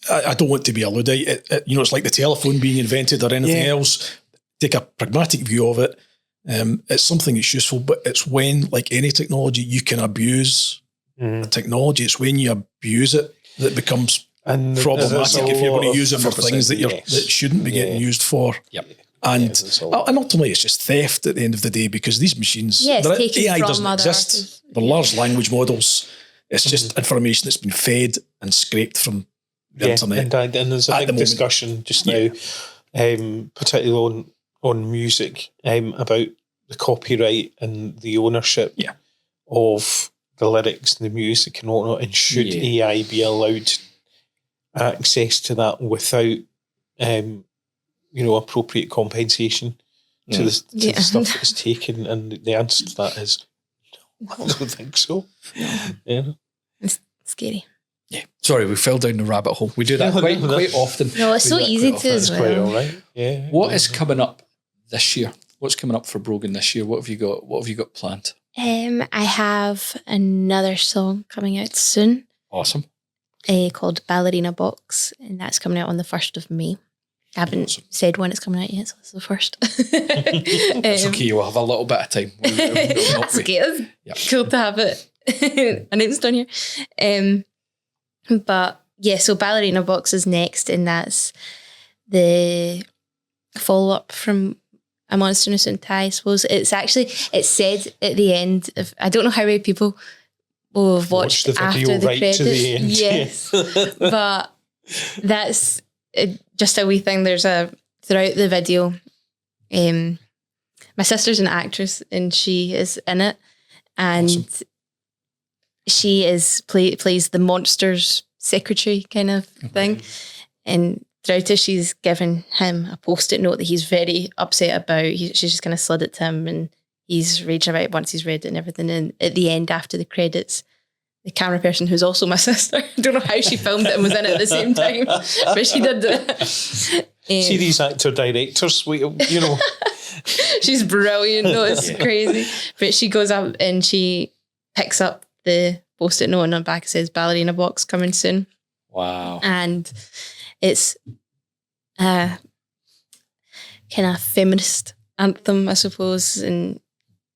I don't want to be a Luddite. It's like the telephone being invented or anything else. Take a pragmatic view of it. It's something that's useful, but it's when, like any technology, you can abuse a technology. It's when you abuse it that becomes problematic if you're going to use it for things that shouldn't be getting used for. Yep. And ultimately, it's just theft at the end of the day, because these machines, AI doesn't exist. They're large language models. It's just information that's been fed and scraped from the internet. And there's a big discussion just now, particularly on music, about the copyright and the ownership of the lyrics and the music and whatnot. And should AI be allowed access to that without appropriate compensation to the stuff that's taken? And the answer to that is no, I don't think so. It's scary. Yeah. Sorry, we fell down the rabbit hole. We do that quite often. No, it's so easy to as well. Quite all right. Yeah. What is coming up this year? What's coming up for Broghan this year? What have you got planned? I have another song coming out soon. Awesome. Called Ballerina Box, and that's coming out on the 1st of May. I haven't said when it's coming out yet, so it's the 1st. That's okay, we'll have a little bit of time. That's okay. It's cool to have it announced on here. But yeah, so Ballerina Box is next, and that's the follow-up from A Monster in a Suit and Tie, I suppose. It's said at the end of, I don't know how many people will have watched the video after the right credits. to the end. Yes. But that's just a wee thing. Throughout the video, my sister's an actress and she is in it, and she plays the monster's secretary kind of thing. And throughout it, she's given him a post-it note that he's very upset about. She's just kind of slid it to him, and he's raging about it once he's read it and everything. And at the end, after the credits, the camera person, who's also my sister, I don't know how she filmed it and was in it at the same time, but she did it. See these actor-directors, She's brilliant. No, it's crazy. But she goes up and she picks up the post-it note, and on the back it says Ballerina Box coming soon. Wow. And it's a kind of feminist anthem, I suppose. And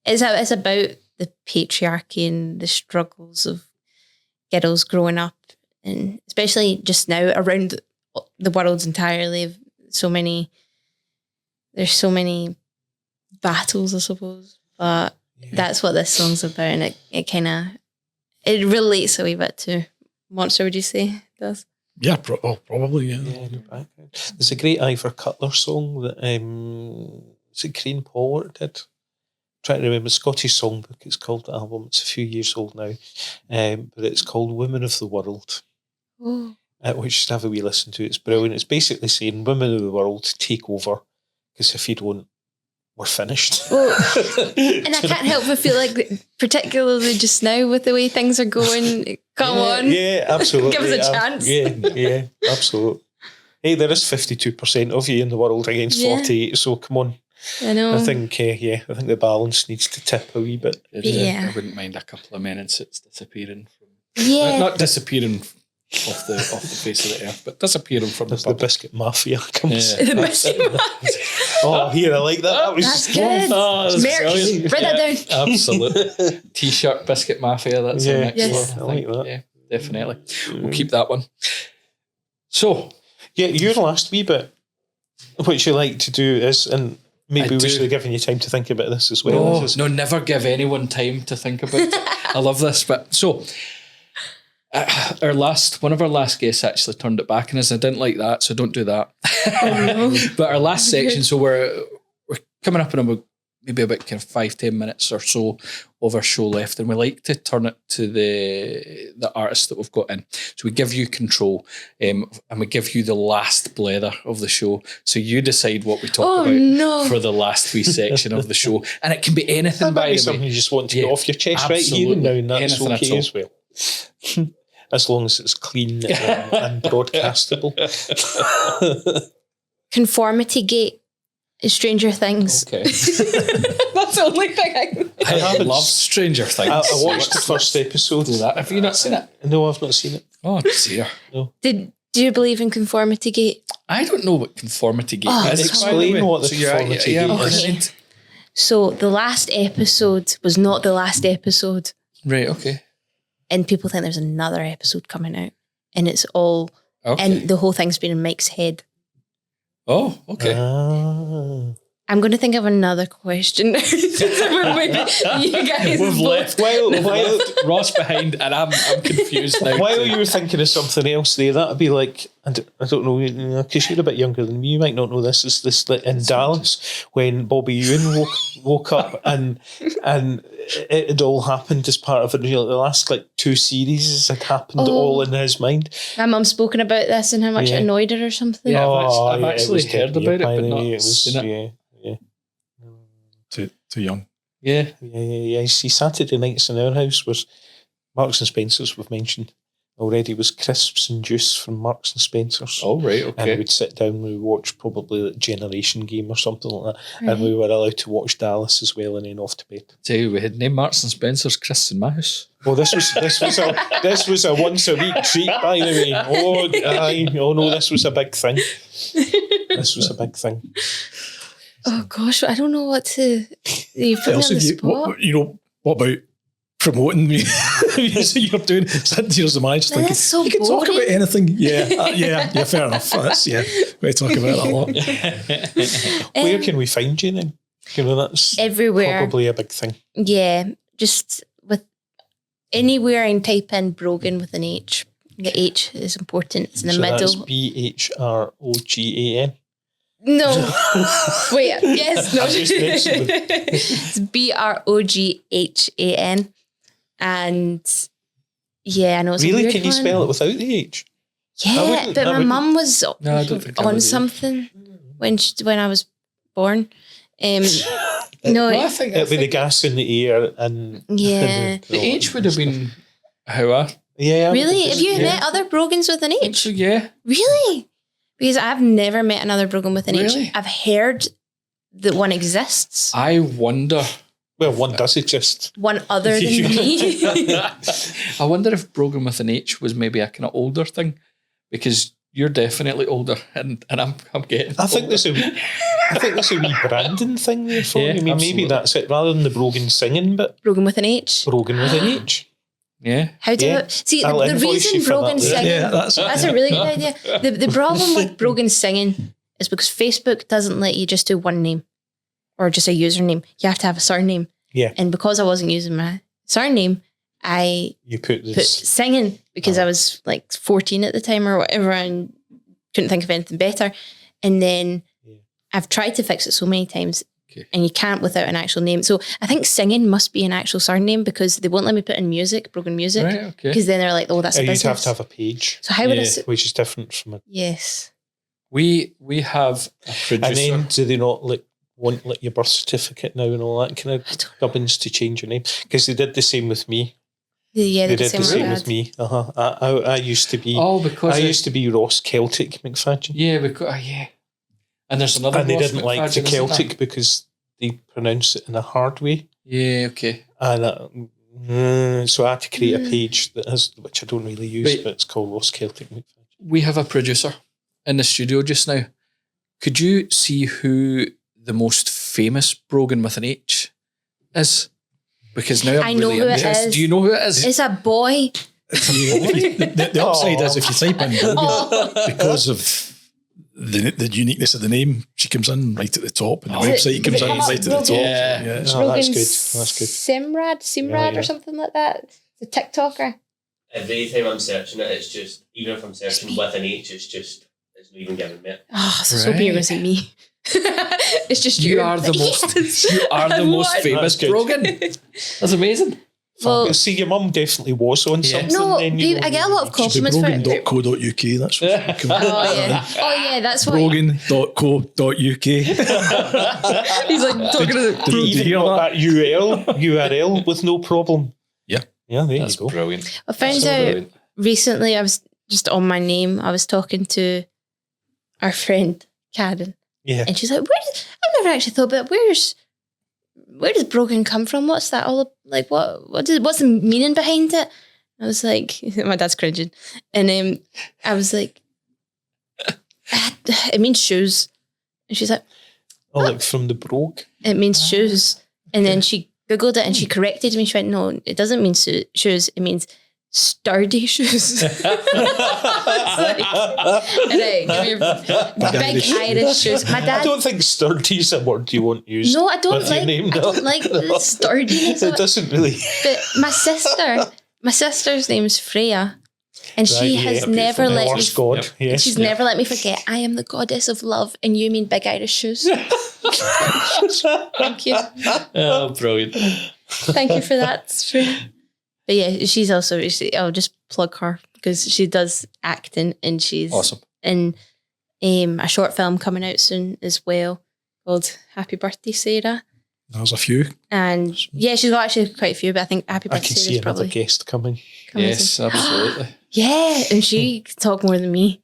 it's about the patriarchy and the struggles of girls growing up, and especially just now around the world entirely. There's so many battles, I suppose. But that's what this song's about, and it relates a wee bit to Monster, would you say it does? Yeah, probably, yeah. There's a great Ivor Cutler song that is it Green Pollard did? Trying to remember, Scottish songbook, it's called, the album. It's a few years old now, but it's called Women of the World, which you should have a wee listen to. It's brilliant. It's basically saying, women of the world, take over, because if you don't, we're finished. Well, and I can't help but feel like, particularly just now with the way things are going, come on. Yeah, absolutely. Give us a chance. Yeah, absolutely. Hey, there is 52% of you in the world against 48, so come on. I know. I think the balance needs to tip a wee bit. I wouldn't mind a couple of minutes it's disappearing from. Yeah. Not disappearing off the face of the earth, but disappearing from the Biscuit Mafia comes. The Biscuit Mafia. Oh, here, I like that. That's good. That's Merch. Write that down. Absolutely. T-shirt Biscuit Mafia. That's our next Yes. one. I like that. Yeah, definitely. We'll keep that one. So, yeah, your last wee bit, what you like to do is, and maybe we should have given you time to think about this as well. No, never give anyone time to think about it. I love this bit. So, one of our last guests actually turned it back and said, I didn't like that, so don't do that. But our last section, so we're coming up in about maybe about kind of 5-10 minutes or so of our show left, and we like to turn it to the artists that we've got in. So we give you control, and we give you the last blether of the show. So you decide what we talk about for the last wee section of the show, and it can be anything. That might be something you just want to get off your chest right here and now, and that's Anything okay as well. As long as it's clean and broadcastable. Conformity Gate is Stranger Things. Okay. That's the only thing I love Stranger Things. I watched the first episode. Have you not seen it? No, I've not seen it. Oh dear. No. Do you believe in Conformity Gate? I don't know what Conformity Gate is. Explain what the Conformity Gate is. Okay. So the last episode was not the last episode. Right, okay. And people think there's another episode coming out. And it's all... Okay. And the whole thing's been in Mike's head. Oh, okay. I'm going to think of another question. Maybe you guys We've left While Ross behind, and I'm confused now. While you were thinking of something else there, that'd be like, I don't know, because you're a bit younger than me, you might not know this. Is this like in Dallas when Bobby Ewan woke up and it had all happened as part of it. You know, the last like 2 series had happened all in his mind. My mum's spoken about this and how much it annoyed her or something. Yeah, I've actually heard about it, but not seen it. Too young. Yeah. See, Saturday nights in our house was Marks and Spencer's, we've mentioned already, was crisps and juice from Marks and Spencer's. Oh, right, okay. And we'd sit down and we'd watch probably like Generation Game or something like that. Right. And we were allowed to watch Dallas as well and then off to bed. Tell you, we had named Marks and Spencer's crisps in my house. Well, this was a once a week treat, by the way. Oh no, this was a big thing. This was a big thing. Oh gosh, I don't know what to. You put me on the spot. What about promoting me? So you're doing. Here's the manager thinking, so you can talk boring. about anything. Yeah, fair enough. We talk about that a lot. Where can we find you then? You know, that's everywhere. Probably a big thing. Yeah, just with anywhere and type in Broghan with an H. The H is important. It's in the middle. That's BHROGAN. No. Wait, yes, no. It's BROGHAN. And yeah, I know it's really? a weird Can you spell it without the H? Yeah, but my mum was I don't think on something when I was born. No, I think it'd be the gas in the air and yeah. The H would have been how I. Yeah. Really? Have you met other Broghans with an H? Yeah. Really? Because I've never met another Broghan with an Really? H. I've heard that one exists. I wonder. Well, one does exist. One other than me. I wonder if Broghan with an H was maybe a kind of older thing, because you're definitely older, and I'm getting. I think there's a wee branding thing there for you. I mean, maybe that's it, rather than the Broghan singing bit. Broghan with an H. Broghan with an H. Yeah. How do you see I'll the invoice reason you for Broghan that. singing? Yeah, that's a really good idea. The problem with Broghan singing is because Facebook doesn't let you just do one name or just a username. You have to have a surname. Yeah. And because I wasn't using my surname, you put singing because I was like 14 at the time or whatever and couldn't think of anything better. And then I've tried to fix it so many times. Okay. And you can't without an actual name. So I think singing must be an actual surname because they won't let me put in music, Broghan music. Right, okay. Because then they're like, oh, that's a business. You'd have to have a page. So how would it... Which is different from it. Yes. We have a producer. And then do they not want your birth certificate now and all that kind of gubbins to change your name? Because they did the same with me. Yeah, they did the same with me. I used to be. Because I used to be Ross Celtic McFadgen. Yeah, because and there's another. And they Ross didn't like the Celtic because they pronounce it in a hard way. Yeah, okay. And so I had to create a page that has, which I don't really use, but it's called Ross Celtic McFadgen. We have a producer in the studio just now. Could you see who the most famous Broghan with an H is? Because now I'm really interested. Do you know who it is? It's a boy. The upside is if you type in Broghan, because of the uniqueness of the name, she comes in right at the top, and the website comes in right at the top. Yeah. That's good. That's good. Simrad or something like that. It's a TikToker. Every time I'm searching it, it's just, even if I'm searching with an H, it's not even giving me it. Oh, so hoping you're going to say me. It's just You are the most. You are the most famous That's good. Broghan. That's amazing. Well, See, your mum definitely was on something. no, then, you know. I get a lot of compliments for it. Brogan.co.uk, that's what you can Oh yeah, that's why. Brogan.co.uk. He's like talking to You even got that URL with no problem. Yeah. Yeah, there That's you go. brilliant. I found out recently. I was just on my name. I was talking to our friend Karen, Yeah. and she's like, I've never actually thought about where does Broghan come from? What's that all like? What's the meaning behind it?" I was like, my dad's cringing, and I was like, "It means shoes," and she's like, Oh, like from the Brogue. "It means shoes," and then she googled it and she corrected me. She went, "No, it doesn't mean shoes. It means sturdy shoes." It's like, right, give me your big Irish shoes. My I dad. don't think sturdy is a word you want used. No, I don't with your like. name, I no. don't like the sturdiness. It doesn't really. But my sister's name is Freya, and she Right, has yeah, never let me. Norse god. Yes. She's never let me forget. I am the goddess of love, and you mean big Irish shoes. Thank you, Oh, brilliant. thank you for that, Freya. But yeah, she's also. I'll just plug her because she does acting, and she's Awesome. in a short film coming out soon as well called Happy Birthday, Sarah. There's a few. And yeah, she's got actually quite a few, but I think Happy I Birthday can Sarah's see another probably guest coming. coming Yes, soon. absolutely. Yeah, and she can talk more than me.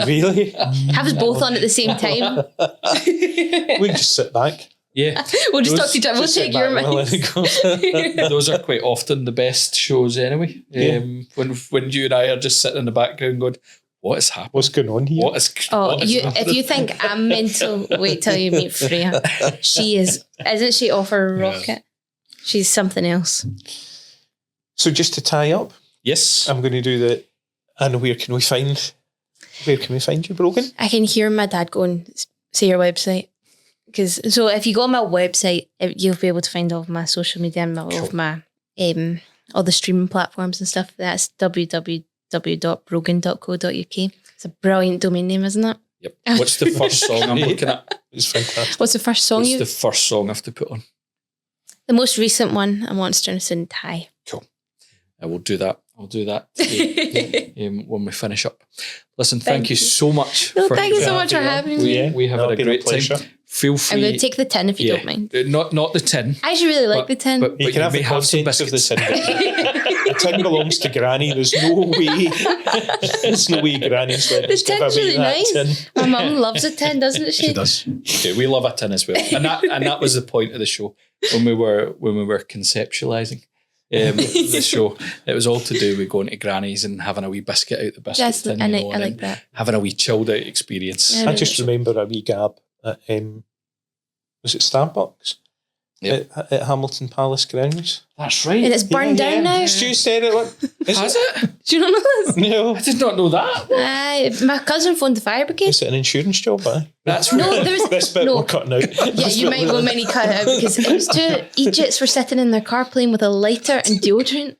Really? Have us both on at the same time. We can just sit back. Yeah, We'll just talk to each other. We'll Just sit take your back and we'll let mics. it go. those are quite often the best shows anyway. Yeah. When you and I are just sitting in the background going, "What is happening? What's going on here? What is? Oh, what is happening?" if you think I'm mental, wait till you meet Freya. She is, isn't she off her rocket? She's something else. So just to tie up, Yes. I'm going to do the. And where can we find you, Brogan? I can hear my dad going, say your website. So if you go on my website, you'll be able to find all of my social media and all of my all the streaming platforms and stuff. That's www.brogan.co.uk. It's a brilliant domain name, isn't it? Yep. What's the first song I'm looking at? It's fantastic. What's the first song What's the first song I have to put on? The most recent one, I want to sing Thai. Cool. I will do that. I'll do that when we finish up. Listen, thank you so much. No, thank you so much for having me. We have had a been great pleasure. time. Feel free. I'm going to take the tin if you don't mind. Not the tin. I actually really like the tin. But You can have may the some contents of the biscuits. tin. The tin belongs to Granny. There's no way. There's no way Granny's letting The us give tin's away really that nice. tin. My mum loves a tin, doesn't she? She does. Okay, we love a tin as well, and that was the point of the show when we were conceptualising the show. It was all to do with going to Granny's and having a wee biscuit out the biscuit Yes, tin, I you know, and like then that. having a wee chilled out experience. Yeah. I just remember a wee gab at, was it Starbucks? Yep. At Hamilton Palace grounds. That's right. And it's burned down now. Stu said it. Has it? Do you not know this? No. I did not know that. My cousin phoned the fire brigade. Is it an insurance job? That's No, there was This bit no. we're cutting out. Yeah, you might want me to cut it out because it was two Egypts were sitting in their car playing with a lighter and deodorant.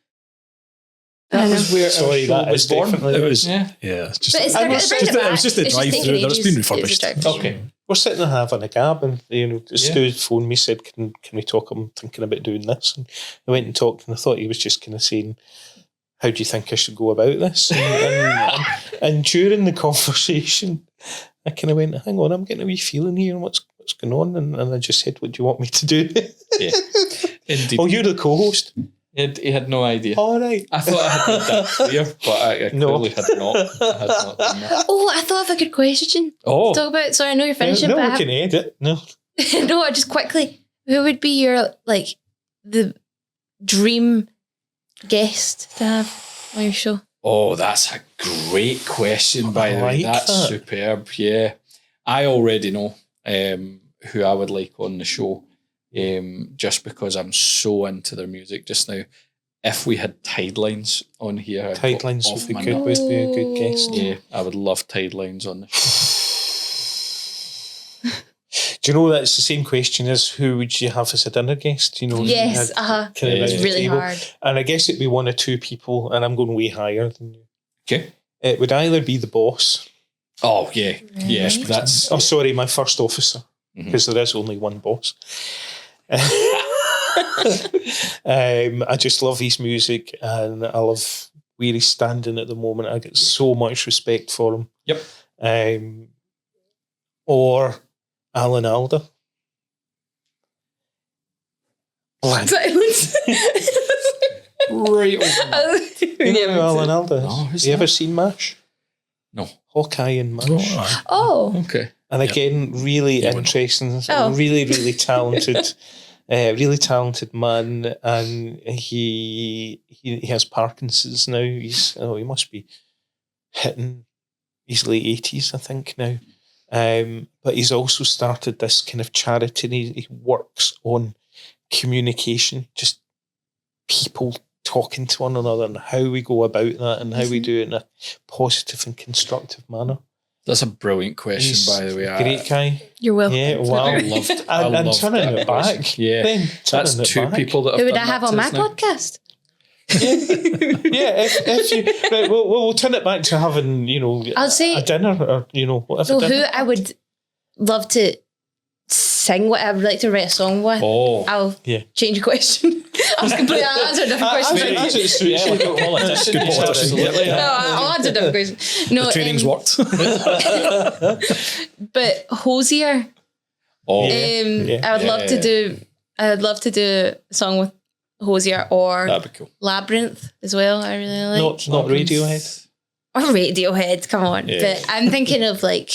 That was where Sorry, our show that was is born. definitely. It was, Yeah. it's just, But it's I it was brings just- it it was back. just a It's taken drive-through. It's ages. been It's refurbished. a drive-through. Okay. We're sitting there having a gab, and Stu phoned me, said, "Can we talk? I'm thinking about doing this." And I went and talked, and I thought he was just kind of saying, "How do you think I should go about this?" And during the conversation, I kind of went, "Hang on, I'm getting a wee feeling here, and what's going on?" And I just said, "What do you want me to do?" Yeah. Indeed. Oh, you're the co-host. He had no idea. All right. I thought I had made that clear, but I No. clearly had not. I had not done that. Oh, I thought of a good question Oh, to talk about. Sorry, I know you're finishing, No, but I we have, can edit. No. no, just quickly. Who would be your the dream guest to have on your show? oh, that's a great question, by the way. like That's that. superb. Yeah. I already know who I would like on the show, just because I'm so into their music just now. If we had Tidelines on here, I'd go Tidelines off would be my good. nut. Would be a good guest. Yeah, I would love Tidelines on the show. Do you know that's the same question as who would you have as a dinner guest? You know, Yes, you had kind of Yeah. around It's the really table. hard. And I guess it'd be one or two people, and I'm going way higher than you. Okay. It would either be the boss Oh, yeah. Yes, Right. that's... Oh, sorry, my first officer, because there is only one boss. I just love his music, and I love where he's standing at the moment. I get so much respect for him. Yep. Or Alan Alda. Silence. Right over. You know who Alan Alda is? No, who's you that? ever seen MASH? No. Hawkeye and MASH. Oh. Okay. And again, really interesting, Oh. really, really talented, really talented man. And he has Parkinson's now. He must be hitting his late 80s, I think now. But he's also started this kind of charity. And he works on communication, just people talking to one another, and how we go about that, and how we do it in a positive and constructive manner. That's a brilliant question, He's by the way. great guy. You're welcome. Yeah, wow. I loved and turning that it back. question. Yeah. Then That's turning it two back. people that have Who would done I have that on to my us now. podcast? Yeah, if you right, we'll turn it back to having I'll say- a dinner or whatever. So who dinner. I would love to sing with, I would like to write a song with. Oh. I'll Yeah. change your question. I was completely answer a different question. As it suits you. Like a politician. Good politician. Absolutely. No, I'll answer a different question. No, The training's worked. but Hosier. Oh. Yeah. I would love to do. I would love to do a song with Hosier or That'd be cool. Labyrinth as well. I really like. Not Radiohead. Or Radiohead. Come on, Yeah. but I'm thinking of like.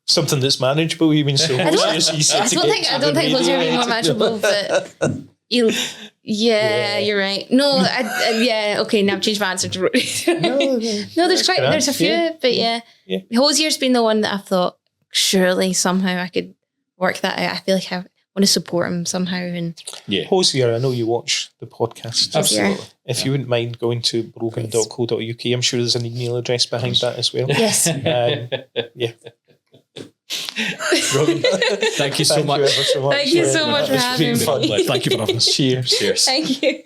Something that's manageable. You mean so? I don't think Hosier would be more manageable, but you're right. No, yeah, okay. Now I've changed my answer to Radiohead. No, there's a few, but yeah. Hosier's been the one that I've thought surely somehow I could work that out. I feel like I want to support him somehow, and Yeah. Hosier, I know you watch the podcast. Absolutely. If you wouldn't mind going to broghan.co.uk, I'm sure there's an email address behind that as well. yes. Yeah. Brogan, thank you so much. Thank you ever so much. Thank you so much for It's been having fun. me. Thank you for having us. Cheers. Cheers. Thank you.